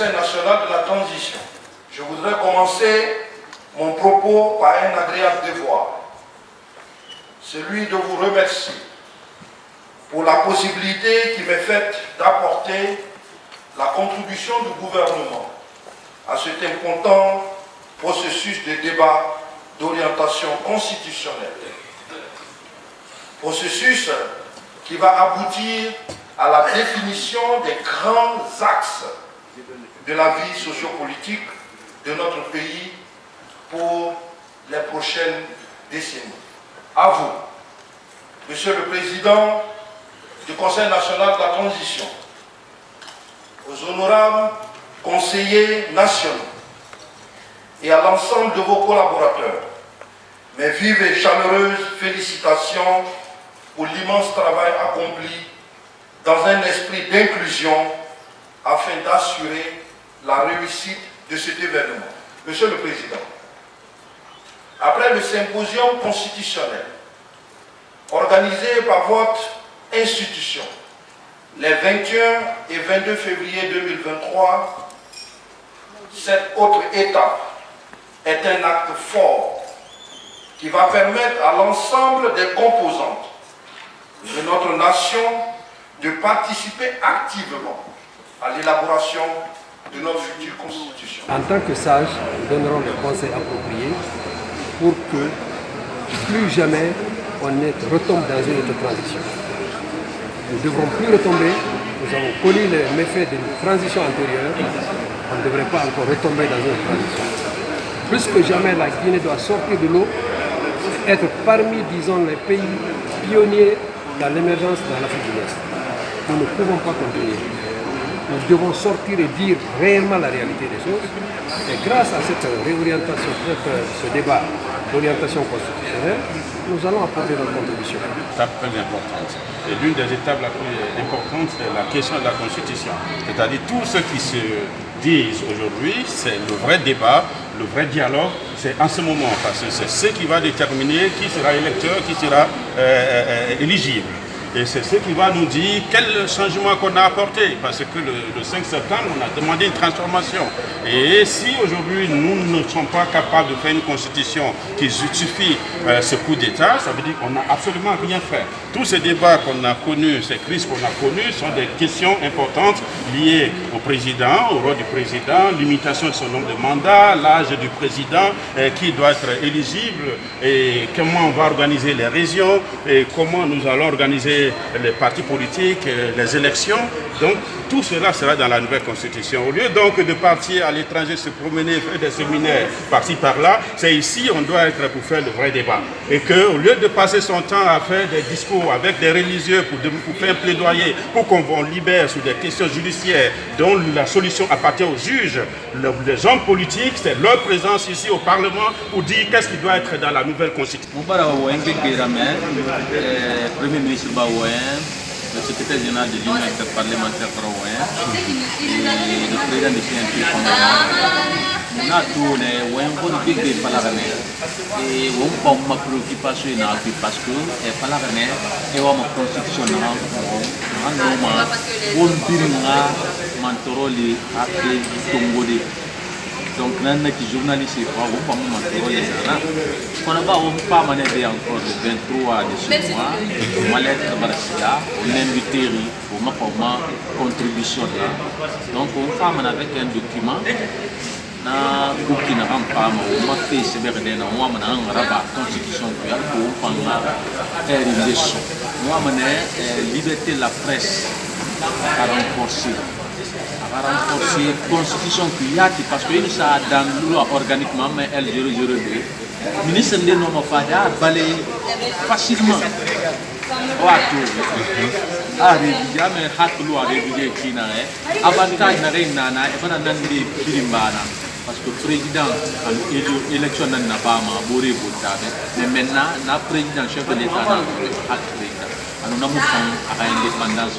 Conseil national de la transition. Je voudrais commencer mon propos par un agréable devoir, celui de vous remercier pour la possibilité qui m'est faite d'apporter la contribution du gouvernement à cet important processus de débat d'orientation constitutionnelle. Processus qui va aboutir à la définition des grands axes de la vie sociopolitique de notre pays pour les prochaines décennies. À vous, Monsieur le Président du Conseil national de la transition, aux honorables conseillers nationaux et à l'ensemble de vos collaborateurs, mes vives et chaleureuses félicitations pour l'immense travail accompli dans un esprit d'inclusion afin d'assurer la réussite de cet événement. Monsieur le Président, après le symposium constitutionnel organisé par votre institution les 21 et 22 février 2023, cette autre étape est un acte fort qui va permettre à l'ensemble des composantes de notre nation de participer activement à l'élaboration de notre future constitution. En tant que sages, nous donnerons les conseils appropriés pour que plus jamais on retombe dans une autre transition. Nous ne devrons plus retomber, nous avons connu les méfaits d'une transition antérieure, on ne devrait pas encore retomber dans une autre transition. Plus que jamais, la Guinée doit sortir de l'eau, être parmi, disons, les pays pionniers dans l'émergence dans l'Afrique de l'Ouest. Nous ne pouvons pas continuer. Nous devons sortir et dire réellement la réalité des choses. Et grâce à cette réorientation, ce débat d'orientation constitutionnelle, nous allons apporter notre contribution. Étape très importante. Et l'une des étapes la plus importante, c'est la question de la Constitution. C'est-à-dire tout ce qui se dit aujourd'hui, c'est le vrai débat, le vrai dialogue, c'est en ce moment, parce que c'est ce qui va déterminer qui sera électeur, qui sera éligible. Et c'est ce qui va nous dire quel changement qu'on a apporté. Parce que le 5 septembre, on a demandé une transformation. Et si aujourd'hui, nous ne sommes pas capables de faire une constitution qui justifie ce coup d'État, ça veut dire qu'on n'a absolument rien fait. Tous ces débats qu'on a connus, ces crises qu'on a connues, sont des questions importantes liées au président, au rôle du président, limitation de son nombre de mandats, l'âge du président qui doit être éligible, et comment on va organiser les régions, et comment nous allons organiser les partis politiques, les élections. Donc tout cela sera dans la nouvelle constitution. Au lieu donc de partir à l'étranger, se promener, faire des séminaires par-ci par-là, c'est ici on doit être pour faire le vrai débat. Et qu'au lieu de passer son temps à faire des discours avec des religieux pour faire un plaidoyer, pour qu'on libère sur des questions judiciaires dont la solution appartient aux juges, les hommes politiques, c'est leur présence ici au Parlement pour dire qu'est-ce qui doit être dans la nouvelle constitution. Premier ministre Baouin, le secrétaire général de l'Union interparlementaire Baouin et le président du CNP on a tous les Ouin big des Palarane et on pas ma préoccupation parce que les Palarane et on ma constitutionnel on dirira mantoroli après Tongode. Donc, nous sommes journalistes, nous sommes pas encore le 23 de ce mois, on va l'être Barcia, on invite pour ma contribution là. Donc, on fait avec un document, na qui n'a pas on m'a fait ce berdé, on m'a la constitution pour faire une révolution. Moi, je liberté de la presse à renforcer. À renforcer la constitution qu'il y a, parce que ça dans la loi organiquement, mais L002, le ministre de l'Homme Fada balaye facilement. Réviser, mais Hatulu a révisé China. Avantage n'a rien à parce que le président a l'élection n'a pas boré mais maintenant, le président chef de l'État a l'indépendance.